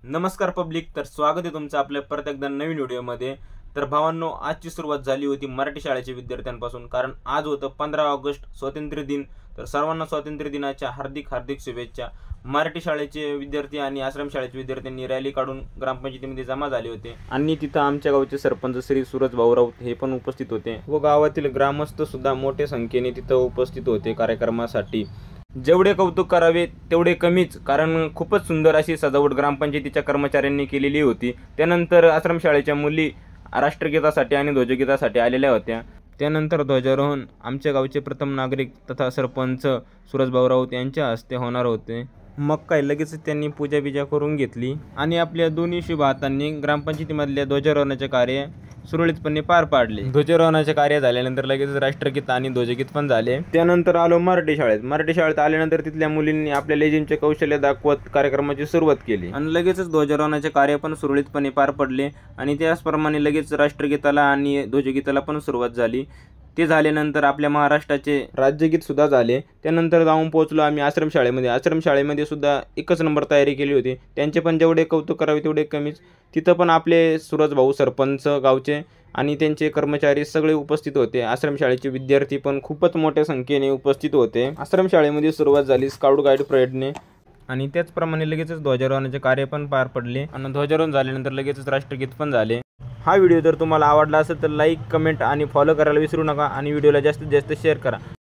नमस्कार पब्लिक, तर स्वागत आहे तुमचं आपल्या परत एकदा नवीन व्हिडिओमध्ये। तर भावांनो, आजची सुरुवात झाली होती मराठी शाळेच्या विद्यार्थ्यांपासून, कारण आज होतं 15 ऑगस्ट स्वातंत्र्य दिन। तर सर्वांना स्वातंत्र्य दिनाच्या हार्दिक हार्दिक शुभेच्छा। मराठी शाळेचे विद्यार्थी आणि आश्रम शाळेचे विद्यार्थ्यांनी रॅली काढून ग्रामपंचायतीमध्ये जमा झाले होते आणि तिथं आमच्या गावचे सरपंच श्री सूरज भाऊ राऊत हे पण उपस्थित होते व गावातील ग्रामस्थ सुद्धा मोठ्या संख्येने तिथं उपस्थित होते कार्यक्रमासाठी। जेवढे कौतुक करावे तेवढे कमीच, कारण खूपच सुंदर अशी सजावट ग्रामपंचायतीच्या कर्मचाऱ्यांनी केलेली होती। त्यानंतर आश्रमशाळेच्या मुली राष्ट्रगीतासाठी आणि ध्वजगीतासाठी आलेल्या होत्या। त्यानंतर ध्वजारोहण आमच्या गावचे प्रथम नागरिक तथा सरपंच सूरजभाऊ राऊत यांच्या हस्ते होणार होते। मग काय लगेच त्यांनी पूजा बिजा करून घेतली आणि आपल्या दोन्ही शुभ हातांनी ग्रामपंचायतीमधल्या ध्वजारोहणाचे कार्य सुरळीतपणे पार पाडले। ध्वजारोहणाचे कार्य झाल्यानंतर लगेच राष्ट्रगीत आणि ध्वजगीत पण झाले। त्यानंतर आलो मराठी शाळेत आल्यानंतर तिथल्या मुलींनी आपल्या लेझिमचे कौशल्य दाखवत कार्यक्रमाची सुरुवात केली आणि लगेचच ध्वजारोहणाचे कार्य पण सुरळीतपणे पार पडले आणि त्याचप्रमाणे लगेच राष्ट्रगीताला आणि ध्वजगीताला पण सुरुवात झाली। ते झाल्यानंतर आपल्या महाराष्ट्राचे राज्यगीत सुद्धा झाले। त्यानंतर जाऊन पोहोचलो आम्ही आश्रमशाळेमध्ये सुद्धा एकच नंबर तयारी केली होती। त्यांचे पण जेवढे कौतुक करावे तेवढे कमीच। तिथं पण आपले सूरज भाऊ सरपंच गावचे आणि त्यांचे कर्मचारी सगळे उपस्थित होते। आश्रमशाळेचे विद्यार्थी पण खूपच मोठ्या संख्येने उपस्थित होते। आश्रमशाळेमध्ये सुरुवात झाली स्काउट गाईड परेडने आणि त्याचप्रमाणे लगेचच ध्वजारोहणाचे कार्य पण पार पडले आणि ध्वजारोहण झाल्यानंतर लगेचच राष्ट्रगीत पण झाले। हा व्हिडिओ जर तुम्हाला आवडला असेल तर लाईक, कमेंट आणि फॉलो करायला विसरू नका आणि व्हिडिओला जास्तीत जास्त शेअर करा।